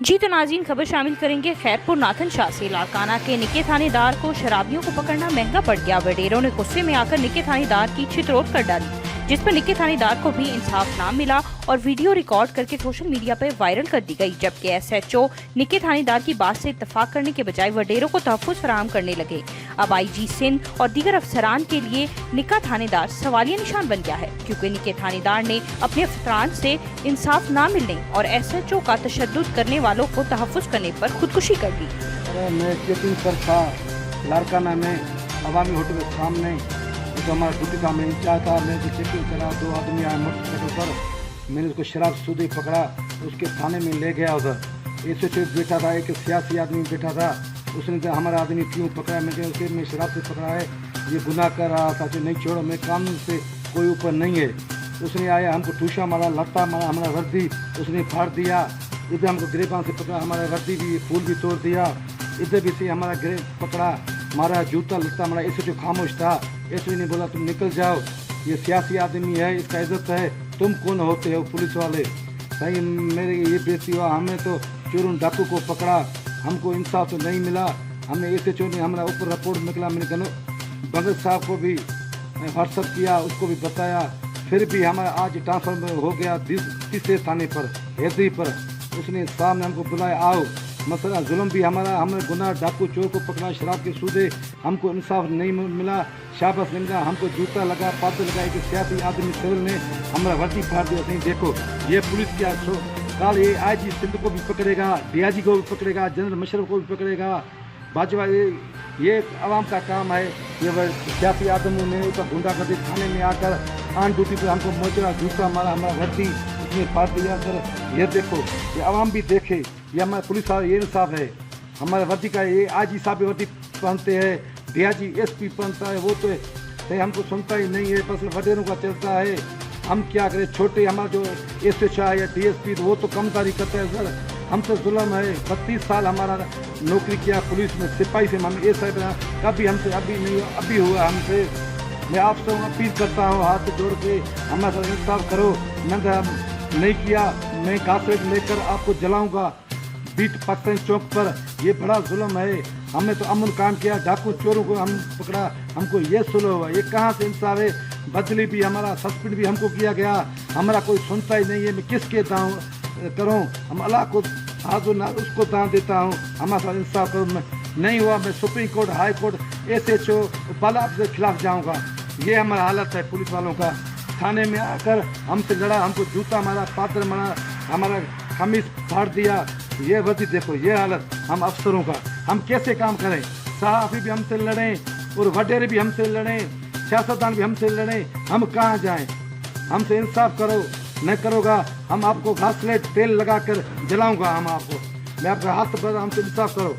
जी तो नाज़रीन, खबर शामिल करेंगे खैरपुर नाथन शाह से। लाड़काना के निके थानेदार को शराबियों को पकड़ना महंगा पड़ गया। वडेरों ने गुस्से में आकर निके थानेदार की चितरोड़ कर डाली, जिस पर निके थानेदार को भी इंसाफ ना मिला और वीडियो रिकॉर्ड करके सोशल मीडिया पर वायरल कर दी गई। जबकि एसएचओ निके थानेदार की बात से इत्तेफाक करने के बजाय वडेरों को तहफ्फुज़ फराहम करने लगे। अब आईजी सिंध और दीगर अफसरान के लिए निका थानेदार सवालिया निशान बन गया है, क्योंकि निके थानेदार ने अपने अफसरान से इंसाफ ना मिलने और एसएचओ का तशद्दुद करने वालों को तहफ्फुज़ करने पर खुदकुशी कर दी। मैं चेकिंग पर था लाड़काना में अवामी होटल के सामने, तो हमारा ड्यूटी का मैं इंचार्ज था। मैं तो चेकिंग करा, दो आदमी आए मोटरसाइकिल पर, मैंने उसको शराब सूदी पकड़ा, उसके थाने में ले गया। उधर एसएचओ बैठा था, एक सियासी आदमी बैठा था। उसने कहा हमारा आदमी क्यों पकड़ा? मैं शराब से पकड़ा है, ये गुनाह कर रहा था, नहीं छोड़ो, मैं कानून से कोई ऊपर नहीं है। उसने आया, हमको ठूसा मारा, लत्ता मारा, हमारा वर्दी उसने फाड़ दिया। इधर हमको गिरेबान से पकड़ा, हमारा वर्दी भी फूल भी तोड़ दिया। इधर भी से हमारा गिरे पकड़ा, मारा, जूता लत्ता मारा। एसएचओ खामोश था। एसएचओ ने बोला तुम निकल जाओ, ये सियासी आदमी है, इसका इज्जत है, तुम कौन होते हो पुलिस वाले? सही मेरे ये बेइज्जती हुआ। हमने तो चोरों डाकू को पकड़ा, हमको इंसाफ तो नहीं मिला। हमने एसएचओ ने हमारा ऊपर रिपोर्ट निकला, मैंने कहा भगत साहब को भी व्हाट्सअप किया, उसको भी बताया, फिर भी हमारा आज ट्रांसफर हो गया तीसरे थाने पर, हैदरी पर। उसने सामने हमको बुलाया, आओ, मसला जुल्म भी हमारा, हमने गुनाह डाकू चोर को पकड़ा, शराब के सूदे, हमको इंसाफ नहीं मिला, शाबाश नहीं मिला, हमको जूता लगा, पाते लगा। एक सियासी आदमी सिविल ने हमारा वर्दी फाड़ दिया। नहीं देखो, ये पुलिस क्या कल ये आईजी सिंध को भी पकड़ेगा, डीआईजी को भी पकड़ेगा, जनरल मशरफ को भी पकड़ेगा। भाजपा ये आवाम का काम है। ये सियासी आदमियों ने तो गुंडागर्दी थाने में आकर ऑन ड्यूटी पर हमको मोचरा, जूता मारा, हमारा वर्दी उसने फाड़ दिया। सर ये देखो, ये आवाम भी देखे, ये हमारा पुलिस वाला ये इंसाफ है। हमारे वर्दी का ये आईजी साहब वर्दी पहनते हैं, डीआईजी एसपी पहनता है, वो तो हमको सुनता ही नहीं है, बस वडेरों का चलता है। हम क्या करें? छोटे हमारा जो एसएचओ है या डीएसपी, वो तो कमदारी करता है। सर हमसे जुल्म है। 32 साल हमारा नौकरी किया पुलिस में, सिपाही से हम ऐसा कभी हमसे अभी नहीं, अभी हुआ हमसे। मैं आपसे अपील करता हूँ, हाथ जोड़ के हमारे साथ इंसाफ करो। नहीं किया, मैं घासलेट लेकर आपको जलाऊंगा बीट पाकिस्तान चौक पर। ये बड़ा जुल्म है। हमने तो अमन काम किया, डाकू चोरों को हम पकड़ा, हमको ये सुलह हुआ। ये कहाँ से इंसाफ है? बदली भी हमारा, सस्पेंड भी हमको किया गया, हमारा कोई सुनता ही नहीं है। मैं किसके करूँ? हम अल्लाह को हाथ उसको दान देता हूँ, हमारे साथ इंसाफ करो। नहीं हुआ, मैं Supreme Court, high court, SHO, बाला के खिलाफ जाऊँगा। ये हमारा हालत है पुलिस वालों का। थाने में आकर हमसे लड़ा, हमको जूता मारा, पात्र मारा, हमारा खमीस फाड़ दिया। ये वर्दी देखो, ये हालत हम अफसरों का। हम कैसे काम करें? सहाफ़ी भी हमसे लड़ें और वडेरे भी हमसे लड़ें, सियासतदान भी हमसे लड़ें, हम कहाँ जाएं? हमसे इंसाफ करो। नहीं करोगा, हम आपको घासलेट तेल लगा कर जलाऊंगा। हम आपको, मैं आपका हाथ पर, हमसे इंसाफ करो।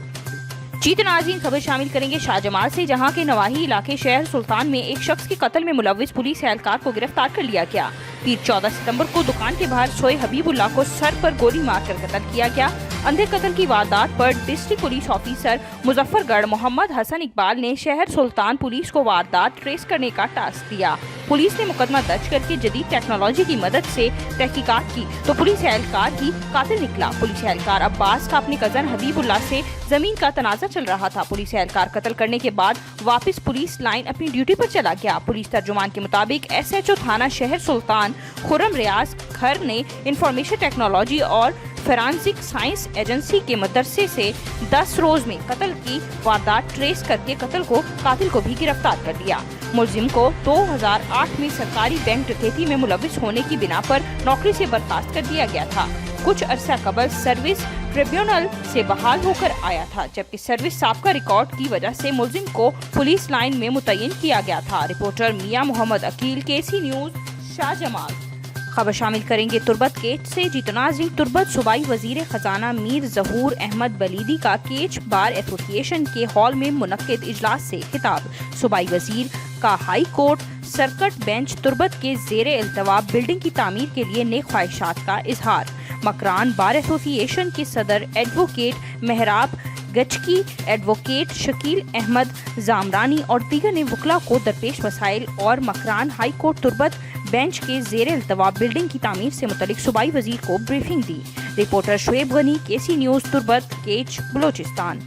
जी तो नाज़रीन, खबर शामिल करेंगे शाहजमाल से, जहां के नवाही इलाके शहर सुल्तान में एक शख्स के कत्ल में मुलव्विस पुलिस एहलकार को गिरफ्तार कर लिया गया। पीर 14 सितंबर को दुकान के बाहर सोए हबीबुल्लाह को सर पर गोली मारकर कत्ल किया गया। अंधे कत्ल की वारदात पर district police officer Muzaffargarh Mohammad Hasan Iqbal ने शहर सुल्तान पुलिस को वारदात ट्रेस करने का टास्क दिया। पुलिस ने मुकदमा दर्ज करके जदीद टेक्नोलॉजी की मदद से तहकीकात की तो पुलिस एहलकार ही कातिल निकला। पुलिस एहलकार अब्बास का अपने कजन हबीबुल्लाह से जमीन का तनाजा चल रहा था। पुलिस एहलकार कत्ल करने के बाद वापस पुलिस लाइन अपनी ड्यूटी पर चला गया। पुलिस तर्जुमान के मुताबिक एसएचओ थाना शहर सुल्तान खुर्रम रियाज खर ने इंफॉर्मेशन टेक्नोलॉजी और फोरेंसिक साइंस एजेंसी के मदरसे से 10 रोज में कत्ल की वारदात ट्रेस करके कातिल को भी गिरफ्तार कर लिया। मुलजिम को 2008 में सरकारी बैंक डकैती में मुलव्विस होने की बिना पर नौकरी से बर्खास्त कर दिया गया था। कुछ अरसा कबल सर्विस ट्रिब्यूनल से बहाल होकर आया था, जबकि सर्विस साबका रिकॉर्ड की वजह से मुलजिम को पुलिस लाइन में मुतय्यन किया गया था। रिपोर्टर मियां मोहम्मद अकील, केसी न्यूज, शाहजमाल। खबर शामिल करेंगे तुर्बत केच से। जी तो नाज़रीन, तुर्बत सूबाई वजीर खजाना मीर ज़हूर अहमद बलीदी का केच बार एसोसिएशन के हॉल में मुनक्किद इजलास से खिताब। सूबाई वजीर का high court circuit bench Turbat के ज़ेरे इल्तवा बिल्डिंग की तामीर के लिए नेक ख्वाहिशात का इजहार। मकरान बार एसोसिएशन के सदर एडवोकेट मेहराब गचकी, एडवोकेट शकील अहमद जामरानी और दीगर ने वकला को दरपेश मसाइल और Makran high court Turbat bench के ज़ेर इल्तवा बिल्डिंग की तामीर से मुतल्लिक सूबाई वजीर को ब्रीफिंग दी। रिपोर्टर शुएब गनी, केसी न्यूज़, तुर्बत, केच, बलोचिस्तान।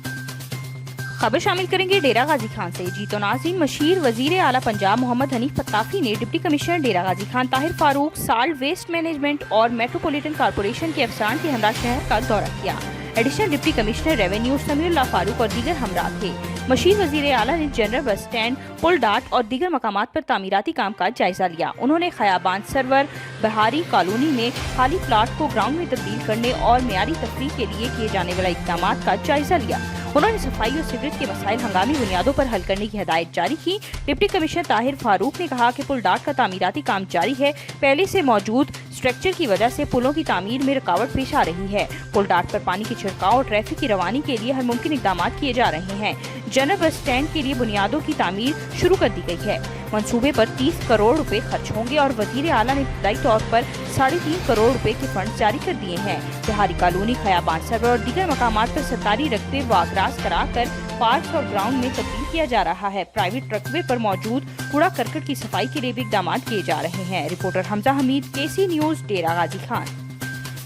खबर शामिल करेंगे डेरा गाजी खान से। जीतो नाज़रीन, मशीर वजीर आला पंजाब मोहम्मद हनीफ पत्ताफी ने deputy commissioner Dera Ghazi Khan Tahir Farooq, solid waste management और मेट्रोपॉलिटन कॉरपोरेशन के अफसरान के हमरा शहर का दौरा किया। Additional deputy commissioner revenue Samiullah Farooq और दीगर हमरा थे। मशीर वजीर आला ने जनरल बस स्टैंड, पुल डाट और दीगर मकामात पर तामीराती काम का जायजा लिया। उन्होंने खयाबान सरवर बहारी कॉलोनी में खाली प्लाट को ग्राउंड में तब्दील करने और मेयारी तफरीह के लिए किए जाने वाले इक़दामात का जायजा लिया। उन्होंने सफाई और सिगरेट के मसाइल हंगामी बुनियादों पर हल करने की हिदायत जारी की। डिप्टी कमिश्नर ताहिर फारूक ने कहा कि पुल डाट का तामीराती काम जारी है। पहले से मौजूद स्ट्रक्चर की वजह से पुलों की तामीर में रुकावट पेश आ रही है। पुल डाट पर पानी की छिड़काव और ट्रैफिक की रवानी के लिए हर मुमकिन इक़दाम किए जा रहे हैं। जनरल बस स्टैंड के लिए बुनियादों की तामीर शुरू कर दी गई है। मंसूबे पर 30 करोड़ रुपए खर्च होंगे और वजीर आला ने इब्तदाई तौर पर 3.5 करोड़ रुपए के फंड जारी कर दिए हैं। बिहारी कॉलोनी, खयाबान सरवर और दीगर मकामात पर सरकारी रकबे वागरास कराकर पार्क और ग्राउंड में तब्दील किया जा रहा है। प्राइवेट रकबे पर मौजूद कूड़ा करकट की सफाई के लिए भी इक़दाम किए जा रहे हैं। रिपोर्टर हमजा हमीद, केसी न्यूज़, डेरा गाजी खान।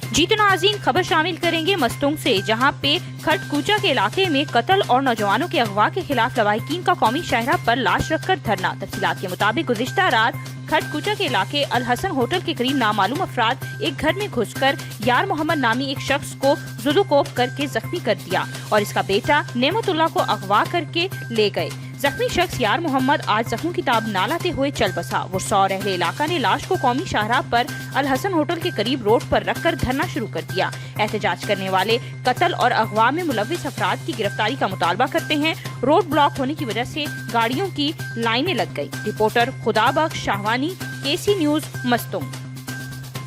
जीतो नाज़रीन, खबर शामिल करेंगे मस्तूंग से, जहां पे खटकूचा के इलाके में कत्ल और नौजवानों के अगवा के खिलाफ लवाहिकीन का कौमी शाहरा पर लाश रखकर धरना। तफसीलात के मुताबिक गुज़िश्ता रात खटकूचा के इलाके अल हसन होटल के करीब नामालूम अफराद एक घर में घुसकर यार मोहम्मद नामी एक शख्स को जुदोकोप करके जख्मी कर दिया और इसका बेटा नेमतुल्लाह को अगवा करके ले गए। जख्मी शख्स यार मोहम्मद आज जख्मों की ताब ना लाते हुए चल बसा। वो सौर अहले इलाका ने लाश को कौमी शाहराह पर अल हसन होटल के करीब रोड पर रखकर धरना शुरू कर दिया। एहतजाज करने वाले कत्ल और अगवा में मुलव्विस अफराद की गिरफ्तारी का मुतालबा करते हैं। रोड ब्लॉक होने की वजह से गाड़ियों की लाइनें लग गई। रिपोर्टर खुदाबख्श शाहवानी, केसी न्यूज़, मस्तूंग।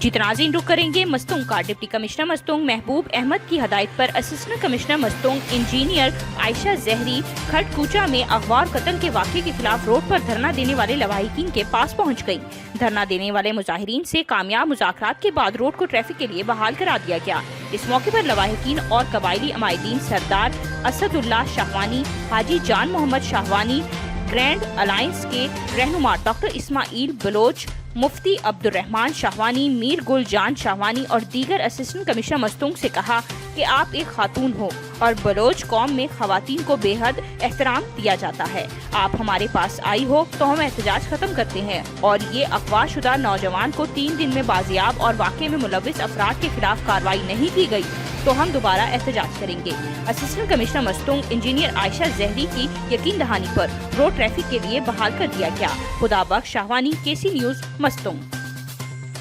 जीतो नाज़रीन, रुक करेंगे मस्तूंग का। डिप्टी कमिश्नर मस्तूंग महबूब अहमद की हदायत पर assistant commissioner Mastung engineer Ayesha Zehri Khadkocha में अगवा और कत्ल के वाक़े के खिलाफ रोड पर धरना देने वाले लवाहिकीन के पास पहुंच गई। धरना देने वाले मुजाहिरीन से कामयाब मुज़ाकरात के बाद रोड को ट्रैफिक के लिए बहाल करा दिया गया। इस मौके पर लवाहिकीन और कबायली अमायदीन सरदार असदुल्लाह शाहवानी, हाजी जान मोहम्मद शाहवानी, ग्रैंड अलायंस के रहनुमा डॉक्टर इस्माइल बलोच, मुफ्ती अब्दुर्रहमान शाहवानी, मीर गुल जान शाहवानी और दीगर असिस्टेंट कमिश्नर मस्तूंग से कहा कि आप एक खातून हो और बलोच कौम में खवातीन को बेहद एहतराम दिया जाता है। आप हमारे पास आई हो तो हम एहतजाज खत्म करते हैं और ये अगवाशुदा नौजवान को 3 दिन में बाजियाब और वाक़े में मुलव्विस अफराद के खिलाफ कार्रवाई नहीं की गई तो हम दोबारा एहतजाज करेंगे। Assistant commissioner Mastung engineer Ayesha Zehri की यकीन दहानी पर रोड ट्रैफिक के लिए बहाल कर दिया गया। खुदाबख्श शाहवानी, केसी न्यूज़, मस्तूंग।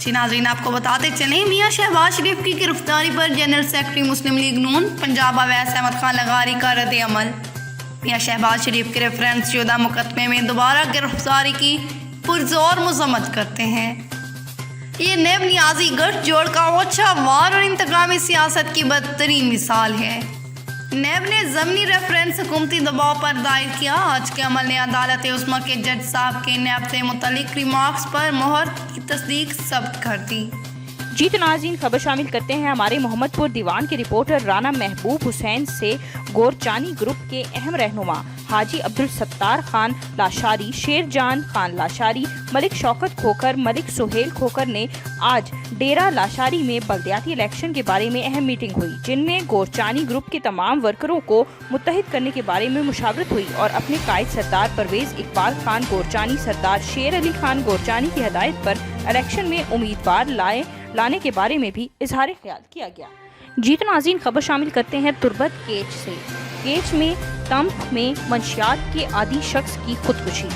नाज़रीन, आपको बताते चलें, मियां शहबाज शरीफ की गिरफ्तारी पर जनरल सेक्रेटरी मुस्लिम लीग नून पंजाब अवैस अहमद खान लगारी का रद्द अमल। मियां शहबाज शरीफ के रेफरेंस शुदा मुकदमे में दोबारा गिरफ्तारी की पुरजोर मजम्मत करते हैं। ये नेब नियाजी गठजोड़ का ओछा वार और इंतकामी सियासत की बदतरीन मिसाल है। नेब ने ज़मनी रेफरेंस हुकूमती दबाव पर दायर किया। आज के अमल ने अदालत उस्मा के जज साहब के नेब से मुतल्लिक रिमार्क्स पर मोहर की तस्दीक सब्त कर दी। जीतो नाज़रीन, खबर शामिल करते हैं हमारे मोहम्मदपुर दीवान के रिपोर्टर राना महबूब हुसैन से। गोरचानी ग्रुप के अहम रहनुमा हाजी अब्दुल सत्तार खान लाशारी, शेर जान खान लाशारी, मलिक शौकत खोकर, मलिक सुहेल खोकर ने आज डेरा लाशारी में बल्दियाती इलेक्शन के बारे में अहम मीटिंग हुई, जिनमें गोरचानी ग्रुप के तमाम वर्करों को मुत्तहिद करने के बारे में मुशावरत हुई और अपने कायद सरदार परवेज इकबाल खान गोरचानी, सरदार शेर अली खान गोरचानी की हदायत पर इलेक्शन में उम्मीदवार लाने के बारे में भी इजहार ख्याल किया गया। जीतो नाज़रीन, खबर शामिल करते हैं तुर्बत केच से। केच में तंप में मंशियात के आदी शख्स की खुदकुशी।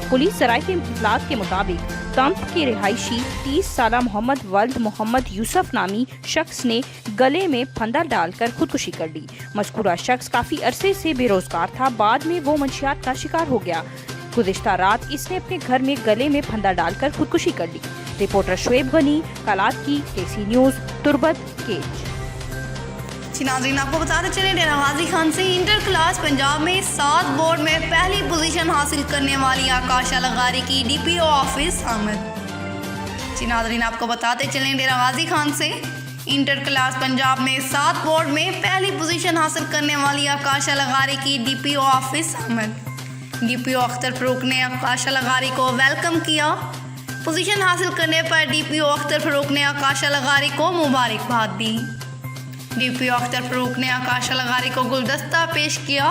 पुलिस सराय के इत्तलात के मुताबिक तंप के रिहायशी 30 साला मोहम्मद वल्द मोहम्मद यूसुफ नामी शख्स ने गले में फंदा डालकर खुदकुशी कर ली। मज़कूरा शख्स काफ़ी अरसे से बेरोजगार था। बाद में वो मंशियात का शिकार हो गया। गुज़िश्ता रात इसने अपने घर में गले में फंदा डालकर खुदकुशी कर ली। रिपोर्टर शुएब गनी, कलात की, केसी न्यूज़, तुर्बत, केच। नाज़रीन, आपको बताते चले, डेरा गाजी खान से इंटर क्लास पंजाब में 7 बोर्ड में पहली पोजीशन हासिल करने वाली आकाशा लगारी की DPO ऑफिस आमद। नाज़रीन, आपको बताते चलें, डेरा गाजी खान से इंटर क्लास पंजाब में 7 बोर्ड में पहली पोजीशन हासिल करने वाली आकाशा लगारी की DPO ऑफिस आमद। DPO अख्तर फरूक ने आकाशा लगारी को वेलकम किया। पोजीशन हासिल करने पर डीपीओ अख्तर फरूक ने आकाशा लगारी को मुबारकबाद दी। डीपीओ अख्तर फरूक ने आकाशा लगारी को गुलदस्ता पेश किया।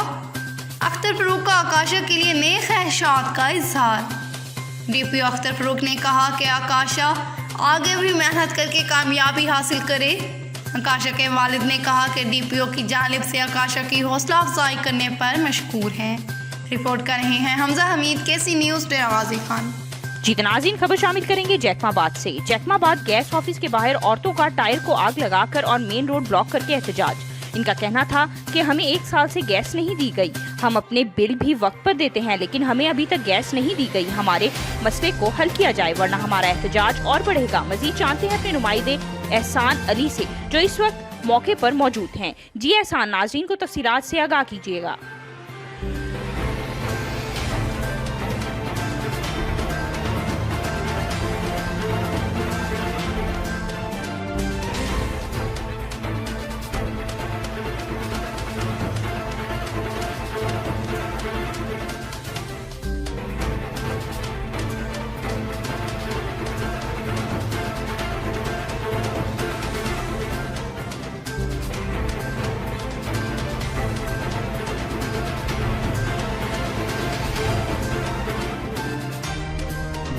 अख्तर फरूक का आकाशा के लिए नेक ख्वाहिशात का इजहार। डीपीओ अख्तर फरूक ने कहा कि आकाशा आगे भी मेहनत करके कामयाबी हासिल करे। आकाशा के वालिद ने कहा कि डीपीओ की जानिब से आकाशा की हौसला अफजाई करने पर मशकूर हैं। रिपोर्ट कर रहे हैं हमजा हमीद, केसी न्यूज़, डेरा गाजी खान। जी नाज़रीन, खबर शामिल करेंगे जैकमाबाद से। जैकमाबाद गैस ऑफिस के बाहर औरतों का टायर को आग लगाकर और मेन रोड ब्लॉक करके एहतजाज। इनका कहना था कि हमें 1 साल से गैस नहीं दी गई, हम अपने बिल भी वक्त पर देते हैं लेकिन हमें अभी तक गैस नहीं दी गई। हमारे मसले को हल किया जाए वरना हमारा एहतजाज और बढ़ेगा। मजीद जानते हैं अपने नुमाइंदे एहसान अली से जो इस वक्त मौके पर मौजूद हैं। जी एहसान, नाज़रीन को तफसीलात से आगाह कीजिएगा।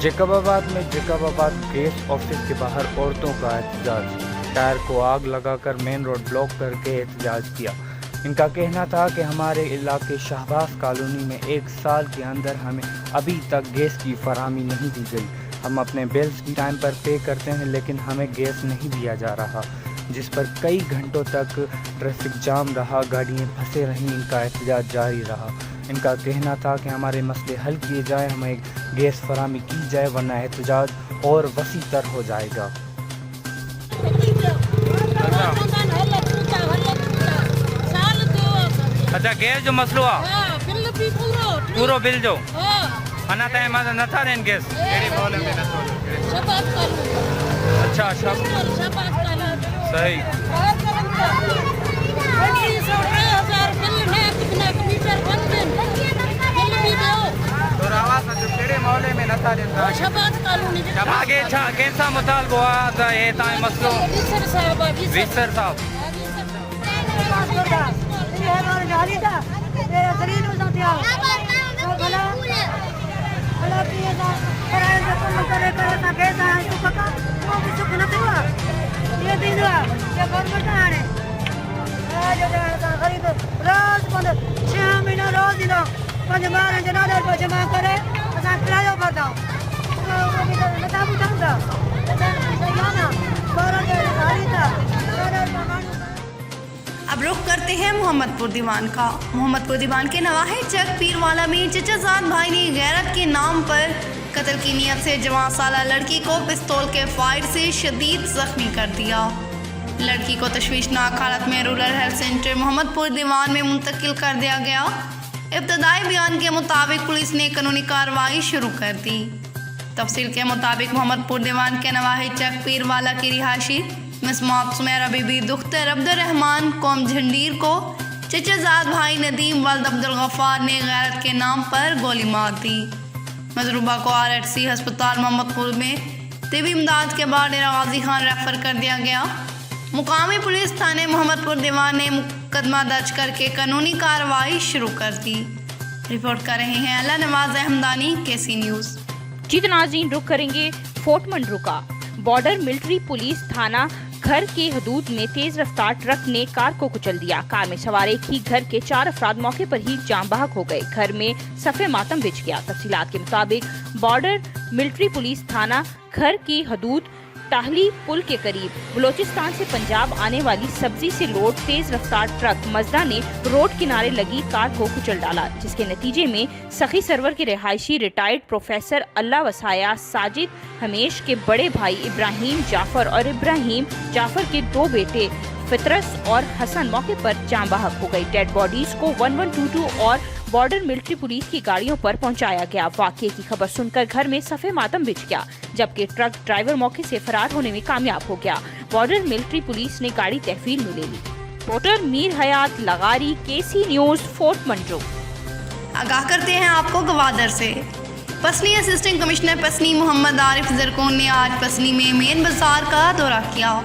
जैकबाबाद में जैकबाबाद गैस ऑफिस के बाहर औरतों का एहतजाज। टायर को आग लगाकर मेन रोड ब्लॉक करके एहतजाज किया। इनका कहना था कि हमारे इलाके शहबाज कॉलोनी में 1 साल के अंदर हमें अभी तक गैस की फराहमी नहीं दी गई। हम अपने बिल्स टाइम पर पे करते हैं लेकिन हमें गैस नहीं दिया जा रहा, जिस पर कई घंटों तक ट्रैफिक जाम रहा, गाड़ियाँ फंसे रहीं। इनका एहतजाज जारी रहा। इनका कहना था कि हमारे मसले हल किए जाए, हमें गैस फराहमी की जाए वरना एहतजाज और वसी तर हो जाएगा। अच्छा, गैस जो मसलो आहे पूरो बिल जो अञा ताईं मां नथा ॾियनि गैस। अच्छा सही। आगे छा कंहिंसां मुतालबो आहे त हे तव्हांजो मसलो? विसर साहब। अब रुख करते हैं मोहम्मदपुर दीवान का। मोहम्मदपुर दीवान के नवाहे चक पीरवाला में चचाजाद भाई ने गैरत के नाम पर कत्ल की नीयत से जवान साला लड़की को पिस्तौल के फायर से शदीद जख्मी कर दिया। लड़की को तशवीशनाक हालत में रूरल हेल्थ सेंटर मोहम्मदपुर दीवान में मुंतकिल कर दिया गया। इब्तदाई बयान के मुताबिक पुलिस ने कानूनी कार्रवाई शुरू कर दी। तफसील के मुताबिक मोहम्मदपुर दीवान के नवाहे चक पीरवाला की रिहायशी मिसमात सुमेरा बीबी दुख्तर अब्दुर्रहमान कौम झंडीर को चचाजाद भाई नदीम वल्द अब्दुल गफ्फार ने गैरत के नाम पर गोली मार दी। मजरूबा को RHC अस्पताल मोहम्मदपुर में तिबी इमदाद के बाद डेरा गाजी खान रेफर कर दिया गया। मुकामी पुलिस थाने मोहम्मदपुर दीवान ने मुकदमा दर्ज करके कानूनी कार्रवाई शुरू कर दी। रिपोर्ट कर रहे हैं अल्लाह नवाज अहमदानी, केसी न्यूज़। जी नाज़रीन, रुक करेंगे फोर्ट मंडरू का। बॉर्डर मिलिट्री पुलिस थाना घर के हदूद में तेज रफ्तार ट्रक ने कार को कुचल दिया। कार में सवार एक ही घर के 4 अफराद मौके पर ही जाम बहक हो गए। घर में सफ़े मातम बिछ गया। तफसीलात के मुताबिक बॉर्डर मिलिट्री पुलिस थाना घर की हदूद टाहली पुल के करीब बलोचिस्तान से पंजाब आने वाली सब्जी से लोड तेज रफ्तार ट्रक मजदा ने रोड किनारे लगी कार को कुचल डाला, जिसके नतीजे में सखी सरवर के रिहायशी रिटायर्ड प्रोफेसर अल्लाह वसाया साजिद हमेश के बड़े भाई इब्राहिम जाफर और इब्राहिम जाफर के 2 बेटे फितरस और हसन मौके पर जाम बहक हो गई। डेड बॉडीज को 1122 और बॉर्डर मिलिट्री पुलिस की गाड़ियों पर पहुंचाया गया। वाकये की खबर सुनकर घर में सफ़े मातम बिछ गया, जबकि ट्रक ड्राइवर मौके से फरार होने में कामयाब हो गया। बॉर्डर मिलिट्री पुलिस ने गाड़ी तहवील में ले ली। रिपोर्टर मीर हयात लगारी, केसी न्यूज़, फोर्ट मंडरू। आगाह करते हैं आपको गवादर से। पसनी असिस्टेंट कमिश्नर पसनी मोहम्मद आरिफ जरकोन ने आज पसनी में मेन बाजार का दौरा किया,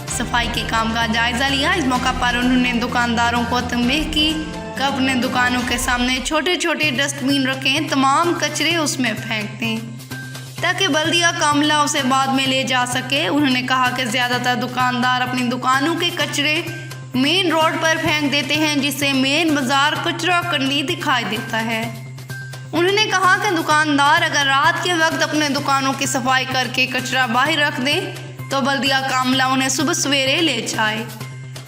सफाई के काम का जायजा लिया। इस मौका पर उन्होंने दुकानदारों को तंबीह की कि अपने दुकानों के सामने छोटे छोटे डस्टबिन रखें, तमाम कचरे उसमें फेंक दें ताकि बल्दिया का अमला उसे बाद में ले जा सके। उन्होंने कहा कि ज़्यादातर दुकानदार अपनी दुकानों के कचरे मेन रोड पर फेंक देते हैं, जिससे मेन बाजार कचरा कंडी दिखाई देता है। उन्होंने कहा कि दुकानदार अगर रात के वक्त अपने दुकानों की सफाई करके कचरा बाहर रख दें तो बल्दिया का अमला उन्हें सुबह सवेरे ले जाए,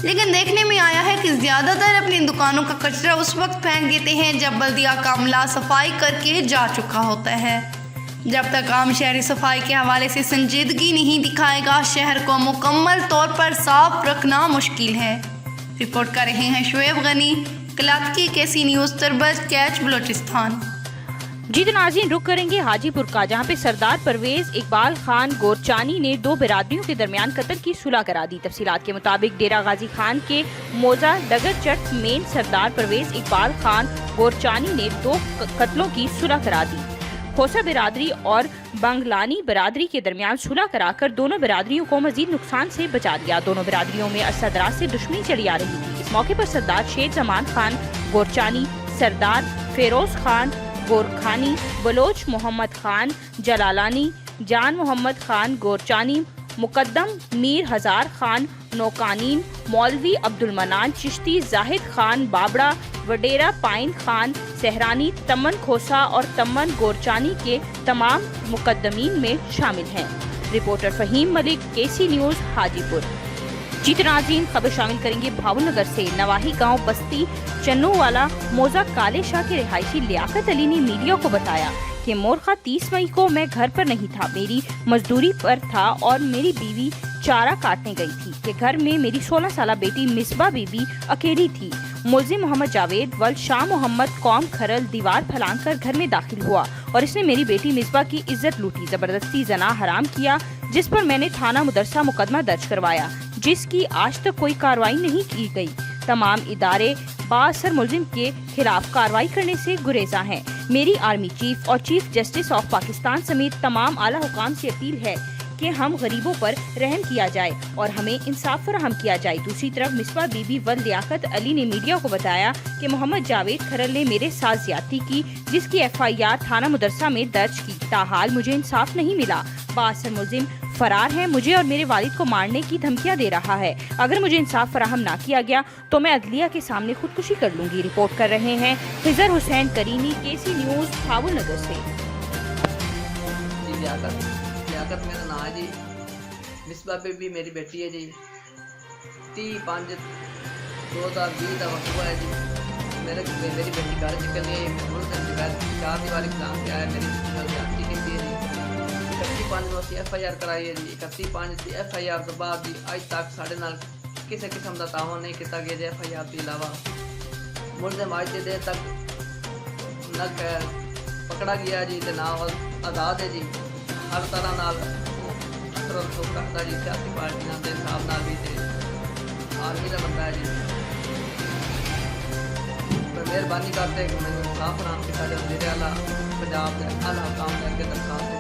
लेकिन देखने में आया है कि ज़्यादातर अपनी दुकानों का कचरा उस वक्त फेंक देते हैं जब बल्दिया का अमला सफाई करके जा चुका होता है। जब तक आम शहरी सफाई के हवाले से संजीदगी नहीं दिखाएगा, शहर को मुकम्मल तौर पर साफ रखना मुश्किल है। रिपोर्ट कर रहे हैं शुएब गनी, कलाकी केसी न्यूज़, तरबज कैच, बलोचिस्तान। जी तो नाज़रीन, रुक करेंगे हाजीपुर का, जहां पे सरदार परवेज इकबाल खान गोरचानी ने दो बिरादरियों के दरमियान कत्ल की सुलह करा दी। तफसीलात के मुताबिक डेरा गाजी खान के मोजा डगर चट में सरदार परवेज इकबाल खान गोरचानी ने दो कत्लों की सुलह करा दी। खोसा बिरादरी और बंगलानी बिरादरी के दरमियान सुलह कराकर दोनों बिरादरियों को मजीद नुकसान से बचा दिया। दोनों बिरादरियों में अरसा दराज से दुश्मनी चली आ रही थी। इस मौके पर सरदार शेर जमान खान गोरचानी, सरदार फेरोज खान गोरखानी, बलोच मोहम्मद खान जलालानी, जान मोहम्मद खान गोरचानी, मुकद्दम मीर हजार खान नौकानीन, मौलवी अब्दुल मनान चिश्ती, जाहिद खान बाबड़ा, वडेरा पाइन खान सहरानी, तमन खोसा और तमन गोरचानी के तमाम मुकद्दमीन में शामिल हैं। रिपोर्टर फहीम मलिक, केसी न्यूज़, हाजीपुर। जी तो नाज़रीन, खबर शामिल करेंगे भावनगर से। नवाही गांव बस्ती चन्नूवाला मोजा काले शाह के रिहायशी लियाकत अली ने मीडिया को बताया कि मोरखा 30 मई को मैं घर पर नहीं था, मेरी मजदूरी पर था और मेरी बीवी चारा काटने गई थी कि घर में मेरी 16 साल बेटी मिसबा बीबी अकेली थी। मुल्जिम मोहम्मद जावेद वल शाह मोहम्मद कौम खरल दीवार फैलाकर घर में दाखिल हुआ और इसने मेरी बेटी मिसबा की इज्जत लूटी, जबरदस्ती जना हराम किया, जिस पर मैंने थाना मुदरसा मुकदमा दर्ज करवाया, जिसकी आज तक कोई कार्रवाई नहीं की गई। तमाम इदारे बाअसर मुल्जिम के खिलाफ कार्रवाई करने से गुरेजा हैं। मेरी आर्मी चीफ और चीफ जस्टिस ऑफ पाकिस्तान समेत तमाम आला हुकाम से अपील है कि हम गरीबों पर रहम किया जाए और हमें इंसाफ फराहम किया जाए। दूसरी तरफ मिसबा बीबी वल लियाकत अली ने मीडिया को बताया कि मोहम्मद जावेद खरल ने मेरे साथ ज्यादती की, जिसकी FIR थाना मुदरसा में दर्ज की। ताहाल मुझे इंसाफ नहीं मिला। बाअसर मुल्जिम फरार है, मुझे और मेरे वालिद को मारने की धमकियां दे रहा है। अगर मुझे इंसाफ फराहम ना किया गया तो मैं अदलिया के सामने खुदकुशी कर लूंगी। रिपोर्ट कर रहे हैं खिजर हुसैन करीमी, केसी न्यूज़, भावनगर से। लियाकत मेरा नाम है जी। मिसबा बेबी मेरी बेटी है जी। 30/5/2020 का वक्त हुआ है जी। मेरी बेटी घर निकल गई, चार दीवारी एग्जाम से आया, मेरी जाती की थी जी। 31/5 में उसकी FIR कराई है जी। 31/5 की FIR तो बाद जी अज तक साढ़े नाल किसी किस्म का तावन नहीं किया गया जी। FIR के अलावा मुलजिम अज के देर तक न पकड़ा गया जी, ना आज़ाद है जी। हर तरह नाल करता जी, सियासी पार्टी के हिसाब नाल भी आर्मी का बंदा है जी। मेहरबानी करते कि मैं इंसाफ फराहम किया जाए। मेरे आला पंजाब के आला हुकाम करके दरखास्त है।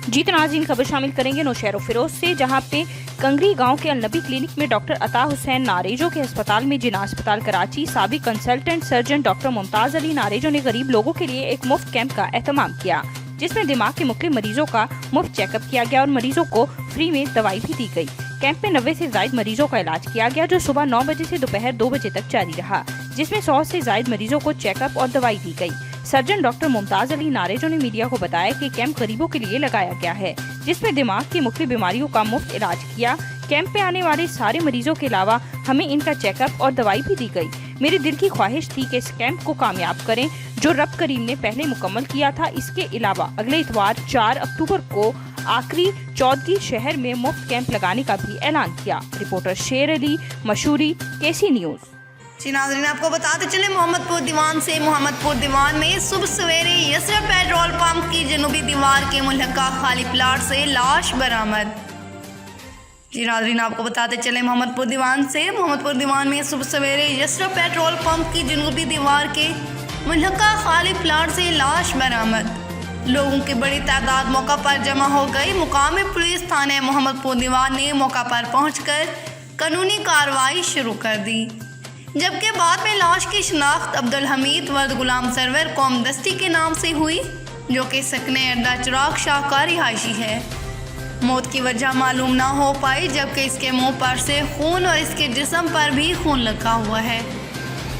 जी तो नाज़रीन, खबर शामिल करेंगे नौशहर फिरोज से, जहां पे कंगरी गांव के अलनबी क्लिनिक में डॉक्टर अता हुसैन नारेजो के अस्पताल में जिना अस्पताल कराची साबिक consultant surgeon doctor Mumtaz Ali Narejo ने गरीब लोगों के लिए एक मुफ्त कैंप का एहतमाम किया, जिसमें दिमाग के मुख्तलिफ मरीजों का मुफ्त चेकअप किया गया और मरीजों को फ्री में दवाई भी दी गई। कैंप में 90 से ज्यादा मरीजों का इलाज किया गया, जो सुबह 9 बजे से दोपहर 2 बजे तक जारी रहा, जिसमें 100 से ज्यादा मरीजों को चेकअप और दवाई दी गई। सर्जन डॉक्टर मुमताज़ अली नारेजो ने मीडिया को बताया कि कैंप गरीबों के लिए लगाया गया है, जिसमें दिमाग की मुख्तलिफ बीमारियों का मुफ्त इलाज किया। कैंप पे आने वाले सारे मरीजों के अलावा हमें इनका चेकअप और दवाई भी दी गई। मेरे दिल की ख्वाहिश थी कि इस कैंप को कामयाब करें, जो रब करीम ने पहले मुकम्मल किया था। इसके अलावा अगले इतवार 4 अक्टूबर को आखिरी चौदगी शहर में मुफ्त कैंप लगाने का भी ऐलान किया। रिपोर्टर शेर अली, मशहूरी, केसी न्यूज़। जी नाज़रीन, आपको बताते चले मोहम्मदपुर दीवान में सुबह सवेरे यसरा पेट्रोल पंप की जनूबी दीवार के मुल्हका खाली प्लाट से लाश बरामद। जी नाज़रीन, आपको बताते चले मोहम्मदपुर दीवान में सुबह सवेरे यसरा पेट्रोल पंप की जनूबी दीवार के मुल्हका खाली प्लाट से लाश बरामद। लोगों की बड़ी तादाद मौका पर जमा हो गई। मुकामी पुलिस थाने मोहम्मदपुर दीवान ने मौका पर पहुंचकर कानूनी कार्रवाई शुरू कर दी, जबकि बाद में लाश की शिनाख्त अब्दुल हमीद वर्द गुलाम सरवर कौम दस्ती के नाम से हुई, जो कि सकने अड्डा चिराग शाह का रिहायशी है। मौत की वजह मालूम ना हो पाई, जबकि इसके मुंह पर से खून और इसके जिस्म पर भी खून लगा हुआ है।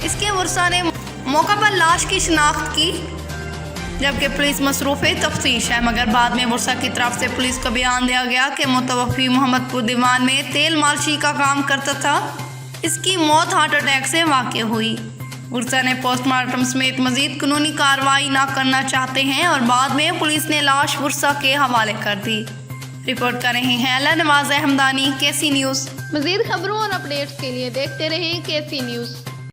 इसके वर्सा ने मौका पर लाश की शिनाख्त की, जबकि पुलिस मसरूफ़ तफ्तीश है, मगर बाद में वर्सा की तरफ से पुलिस को बयान दिया गया कि मुतवफ़ी मोहम्मदपुर दीवान में तेल मालशी का काम करता था। इसकी मौत हार्ट अटैक से वाक़ हुई। वर्सा ने पोस्टमार्टम समेत मज़ीद कानूनी कार्रवाई ना करना चाहते हैं और बाद में पुलिस ने लाश वर्सा के हवाले कर दी। रिपोर्ट कर रहे हैं अला नवाज़ हमदानी, केसी न्यूज़। मज़ीद खबरों और अपडेट्स के लिए देखते रहें केसी न्यूज़।